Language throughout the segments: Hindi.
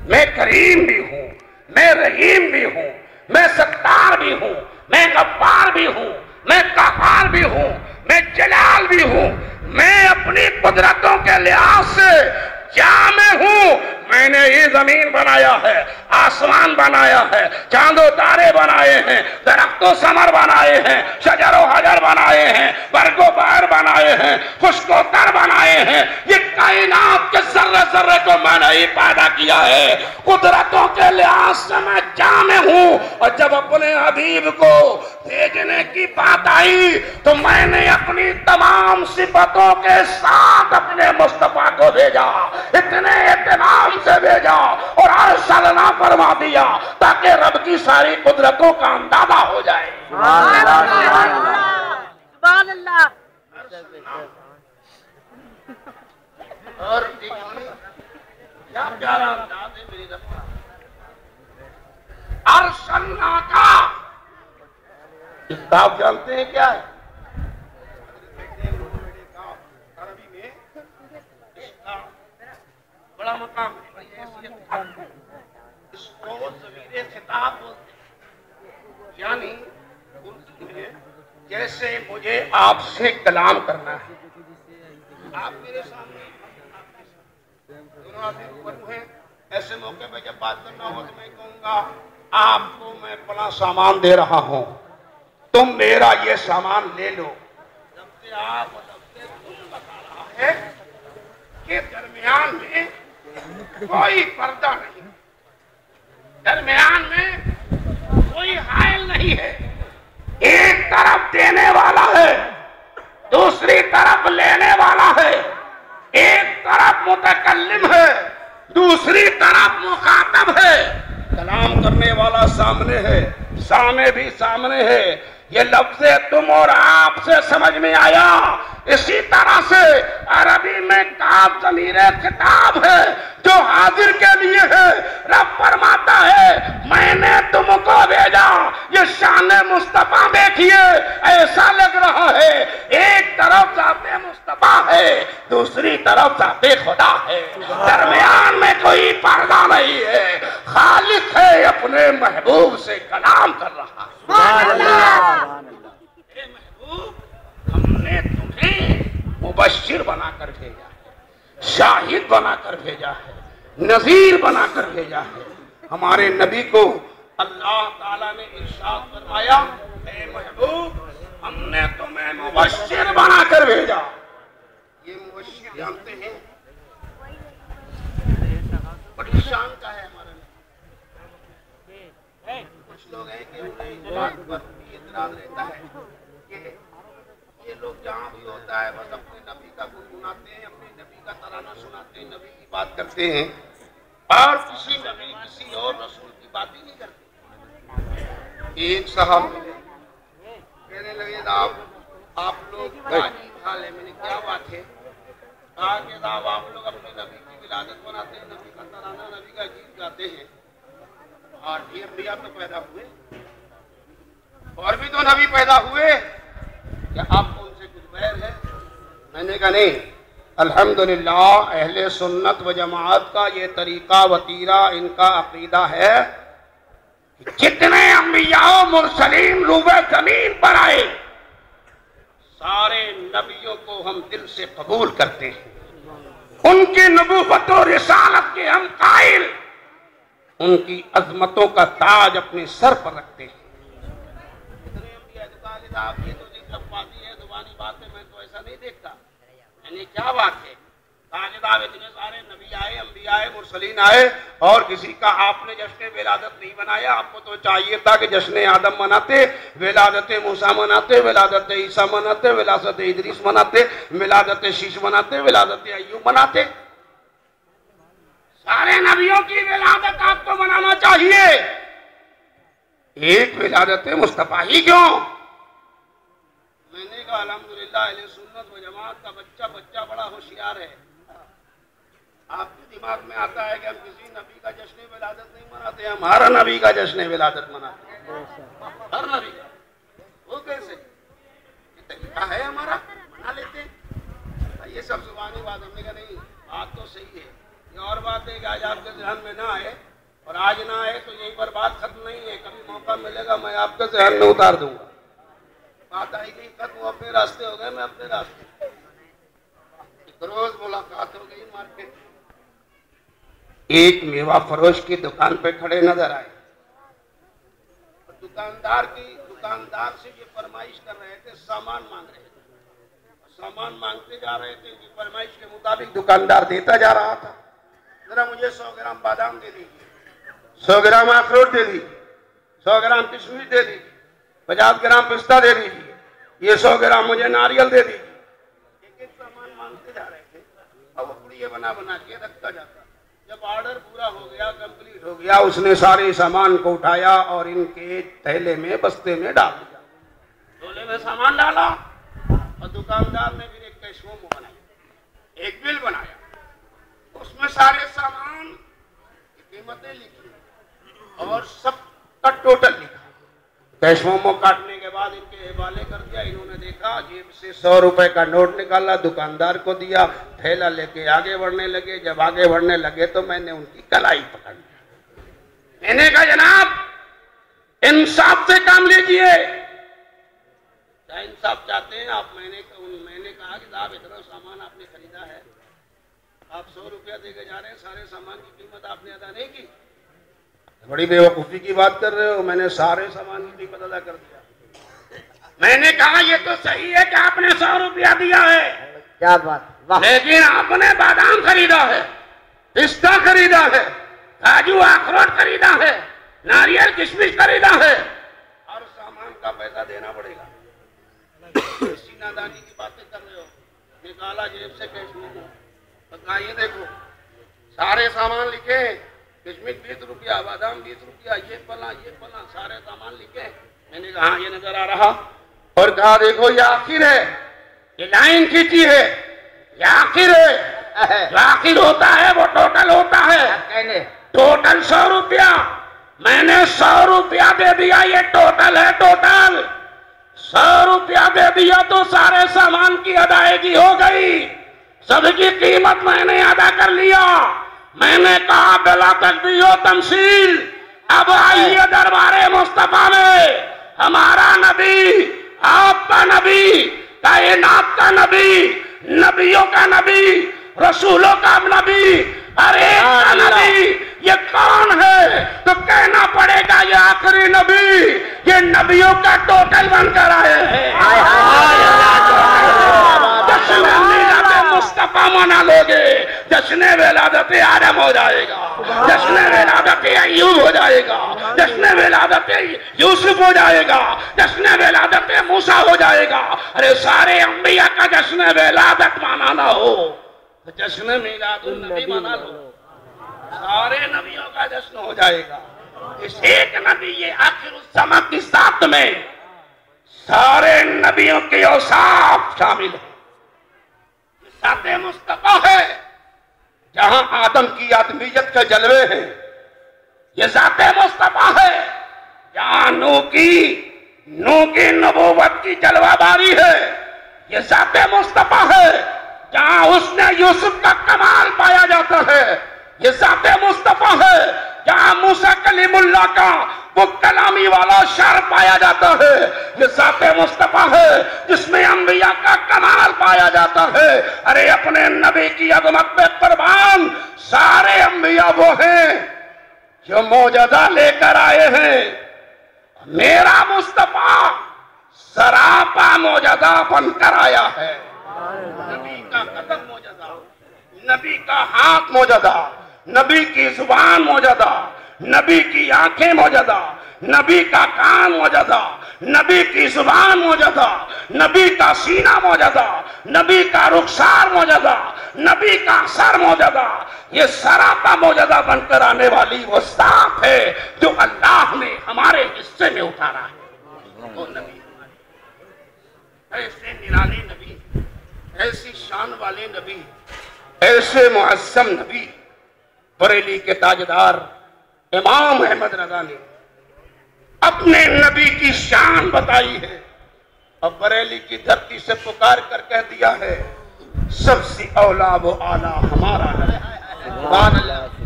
मैं करीम भी हूं, मैं रहीम भी हूं, मैं सत्तार भी हूं, मैं गफ्फार भी हूं, मैं कहार भी हूं, मैं जलाल भी हूं। मैं अपनी कुदरतों के लिहाज से जामे हूं। मैंने ये जमीन बनाया है, आसमान बनाया है, चांदो तारे बनाए हैं, दरख्तो समर बनाए हैं, शजरो हजर बनाए हैं, बरगो बहर बनाए हैं, खुशको तर बनाए हैं। ये कायनात के जर्रे जर्रे को मैंने ही पैदा किया है। कुदरतों के लिहाज से मैं जामे हूं। और जब अपने हबीब को भेजने की बात आई तो मैंने अपनी तमाम सिफतों के साथ अपने मुस्तफा को भेजा, इतने इत्मीनान से भेजा और अरसलना फरमा दिया ताकि रब की सारी कुदरतों का अंदाजा हो जाए। सुभान अल्लाह। और क्या प्यारा अंदाज है मेरी रब का। अरसलना का किताब जानते हैं क्या है? अरबी में इसका बड़ा मकाम है, बड़ी हैसियत है। इसको ज़मीरे खिताब बोलते हैं। यानी उर्दू में जैसे मुझे आपसे कलाम करना है, आप मेरे सामने दोनों आदमी रूबरू हैं। ऐसे मौके पे जब बात करना हो तो मैं कहूँगा आपको मैं बड़ा सामान दे रहा हूँ, तुम मेरा ये सामान ले लो। जब से आप बता रहा है कि दरमियान में कोई पर्दा नहीं, दरमियान में कोई हायल नहीं है। एक तरफ देने वाला है, दूसरी तरफ लेने वाला है। एक तरफ मुतकल्लिम है, दूसरी तरफ मुखातब है। कलाम करने वाला सामने है, सामे भी सामने है। ये लफ्ज़ तुम और आप से समझ में आया। इसी तरह से अरबी में काफ ज़मीरे खिताब है जो हाजिर के लिए है। रब फरमाता है मैंने तुमको भेजा। ये शान मुस्तफा देखिए, ऐसा लग रहा है एक तरफ जाते मुस्तफा है, दूसरी तरफ जाते खुदा है। दरमियान में कोई पर्दा नहीं है। खालिक है अपने महबूब से कलाम कर रहा है। महबूब हमने तुम्हें मुबश्शिर बनाकर भेजा है, शाहिद बनाकर भेजा है, नज़ीर बनाकर भेजा है। हमारे नबी को अल्लाह ताला ने इरशाद फरमाया, ए महबूब हमने तुम्हें मुबश्शिर बनाकर भेजा। ये मुबश्शिर जानते हैं बड़ी शान का है हमारा नबी। कुछ लोग हैं कि उन्हें इस बात पर इतराज रहता है कि ये लोग जहाँ भी होता है बस अपने नबी का गुनगुनाते हैं, अपने नबी का तराना सुनाते हैं, नबी की बात करते हैं और किसी नबी किसी और रसूल की बात ही नहीं करते। एक साहब मिले, कहने लगे साहब आप लोग अजीब हाल है। मैंने क्या बात है? कहा कि साहब आप लोग अपने नबी की विलादत बनाते हैं, नबी का तराना, नबी का गीत गाते हैं और ये अंबिया तो पैदा हुए और भी तो नबी पैदा हुए, क्या आपको उनसे कुछ बैर है? मैंने कहा नहीं, अल्हम्दुलिल्लाह अहले सुन्नत व जमात का ये तरीका वतीरा इनका अकीदा है। जितने अंबिया मुरसलीन रूबे जमीन पर आए सारे नबियों को हम दिल से कबूल करते हैं। उनकी नबूवत और रिसालत के हम कायल, उनकी अजमतों का ताज अपने सर पर रखते हैं। ये तो लफ्ज़ी है, ज़ुबानी बात है, मैं तो ऐसा नहीं देखता। यानी क्या बात है? ताजदार इतने सारे नबी आए, अंबिया आए, मुरसलीन आए और किसी का आपने जश्न विलादत नहीं बनाया। आपको तो चाहिए था कि जश्न आदम मनाते, विलादत मूसा मनाते, विलादत ईसा मनाते, विलादत इदरीस मनाते, विलादत शीश मनाते, विलादत अय्यूब मनाते। सारे नबियों की विलादत आपको मनाना चाहिए, एक विलादत मुस्तफा ही क्यों? मैंने कहा अल्हम्दुलिल्लाह अहले सुन्नत व जमात का बच्चा बड़ा होशियार है। आपके दिमाग में आता है कि हम किसी नबी का जश्न विलादत नहीं मनाते, हमारा नबी का जश्न विलादत मनाते हैं। हर नबी का वो कैसे तरीका है हमारा, मना लेते हैं। ये सब जुबानी बात। हमने कहा नहीं, बात तो सही है, ये और बात है कि आज आपके ध्यान में ना आए, और आज ना आए तो यही पर बात खत्म नहीं है, कभी मौका मिलेगा मैं आपके ध्यान में उतार दूंगा। बात आएगी खत्म, वो अपने रास्ते हो गए, मैं अपने रास्ते। रोज मुलाकात हो गई मार्केट, एक मेवा फरोश की दुकान पे खड़े नजर आए। दुकानदार से ये फरमाइश कर रहे थे, सामान मांग रहे थे, सामान मांगते जा रहे थे, इनकी फरमाइश के मुताबिक दुकानदार देता जा रहा था। जरा मुझे 100 ग्राम बादाम दे दीजिए, 100 ग्राम अखरोट दे दीजिए, 100 ग्राम किशमिश दे दीजिए, 50 ग्राम पिस्ता दे दीजिए, ये 100 ग्राम मुझे नारियल दे दीजिए। एक एक सामान मांगते जा रहे थे और वो पुड़िये बना बना के रखता जाता। जब ऑर्डर पूरा हो गया, कंप्लीट हो गया, उसने सारे सामान को उठाया और इनके थैले में, बस्ते में डाल दिया। झोले में सामान डाला और दुकानदार ने फिर एक कैश मेमो बनाया, एक बिल बनाया, उसमें सारे सामान की कीमतें लिखी और सबका टोटल लिखा। कैश मेमो काटने के बाद इनके हवाले कर दिया। इन्होंने देखा, जेब से 100 रुपए का नोट निकाला, दुकानदार को दिया, थैला लेके आगे बढ़ने लगे। जब आगे बढ़ने लगे तो मैंने उनकी कलाई पकड़ ली। मैंने कहा जनाब इंसाफ से काम लीजिए, क्या इंसाफ चाहते हैं आप? मैंने कहा कि साहब इतना सामान आपने खरीदा है, आप 100 रुपया देके जा रहे हैं, सारे सामान की कीमत आपने अदा नहीं की। बड़ी बेवकूफी की बात कर रहे हो, मैंने सारे सामान की कीमत अदा कर दिया। मैंने कहा ये तो सही है कि आपने 100 रुपया दिया है, क्या बात, लेकिन आपने बादाम खरीदा है, पिस्ता खरीदा है, काजू अखरोट खरीदा है, नारियल किशमिश खरीदा है, और सामान का पैसा देना पड़ेगा। इसी नादानी की बातें कर रहे हो। निकाला जेब से कैश मेमो, कहा ये देखो सारे सामान लिखे, किशमिश 20 रुपया, बादाम 20 रुपया, ये फला सारे सामान लिखे। मैंने कहा हाँ ये नजर आ रहा, और कहा देखो ये आखिर है, ये लाइन खींची है, ये आखिर है, जो आखिर होता है वो टोटल होता है। टोटल 100 रुपया, मैंने 100 रुपया दे दिया, ये टोटल है, टोटल 100 रुपया दे दिया तो सारे सामान की अदायगी हो गई, सबकी कीमत मैंने अदा कर लिया। मैंने कहा बिला तकदीर तमसील, अब आइए दरबारे मुस्तफा में, हमारा नबी, आपका नबी, कायनात का नबी, नबियों का नबी, रसूलों का नबी, हर एक का नबी, ये कौन है? तो कहना पड़ेगा ये आखिरी नबी, ये नबियों का टोटल बनकर आए हैं। मुस्तफा मना लोगे, जश्न विलादत आदम हो जाएगा, जश्न विलादत अय्यूब हो जाएगा, जश्न विलादत यूसुफ हो जाएगा, जश्न विलादत मूसा हो जाएगा। अरे सारे अंबिया का जश्न विलादत मनाना हो तो जश्न मिलादुन नबी मना लो, सारे नबियों का जश्न हो जाएगा। इस एक नबी ये आखिर समय की साथ में सारे नबियों के औसाफ शामिल है। साथे मुस्तफा है, जहां आदम की आदमियत के जलवे हैं। ये जाते मुस्तफा है, जहां नूह की नबूवत की जलवाबारी है। ये जाते मुस्तफा है, जहां उसने यूसुफ का कमाल पाया जाता है। ये जाते मुस्तफा है, जहां मूसा कलीमुल्लाह का वो कलामी वाला शर पाया जाता है। ये जाते मुस्तफा है, जिसमें अंबिया का कमाल पाया जाता है। अरे अपने नबी की अज़मत पे कुर्बान, सारे अंबिया वो हैं जो मौजदा लेकर आए हैं। मेरा मुस्तफा सरापा मौजदा बनकर आया है। नबी का कदम मौजदा, नबी का हाथ मौजदा, नबी की जुबान मौजदा, नबी की आंखें मौजदा, नबी का कान मौजदा, नबी की जुबान मौजदा, नबी का सीना मौजदा, नबी का रुखसार मौजदा, नबी का सर मौजदा। ये सरापा मौजदा बनकर आने वाली वो साफ है जो अल्लाह ने हमारे हिस्से में उतारा है। वो नबी ऐसे निराले नबी, ऐसी शान वाले नबी, ऐसे मुअज़्ज़म नबी, बरेली के ताजदार इमाम अहमद रज़ा ने अपने नबी की शान बताई है और बरेली की धरती से पुकार कर कह दिया है सबसे औला वो आला हमारा नबी।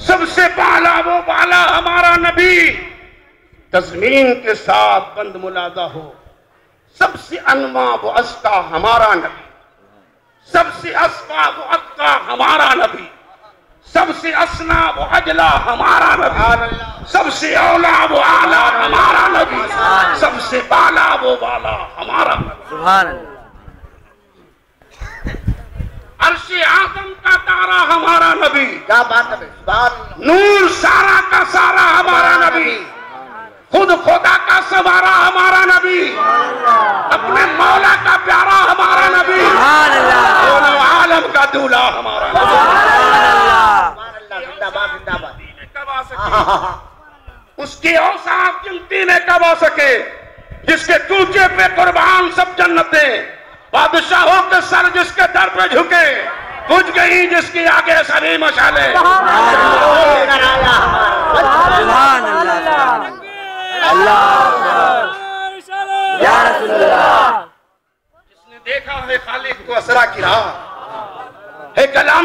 सबसे बाला वो बाला हमारा नबी, तज़मीन के साथ बंद मुलादा हो। सबसे अनवा वो अस्ता हमारा नबी, सबसे अस्फा वो अक्का हमारा नबी, सबसे असना वो अजला हमारा नबी, सबसे औला वो आला हमारा नबी, सबसे बाला वो बाला हमारा नबी। अर्शे आज़म का तारा हमारा नबी, क्या बात है, नूर सारा का सारा हमारा नबी, खुद खुदा का सवारा हमारा नबी, अपने मौला का प्यारा हमारा नबी, दोनों आलम का दूल्हा हमारा नबी। कब आ सके उसकी औसाफ गिनती में कब आ सके, जिसके कूचे पे कुर्बान सब जन्नतें, बादशाहों के सर जिसके दर पे झुके, बुझ गई जिसकी आगे सभी मशाले। जिसने देखा है खालिक को असरा की राह है कलाम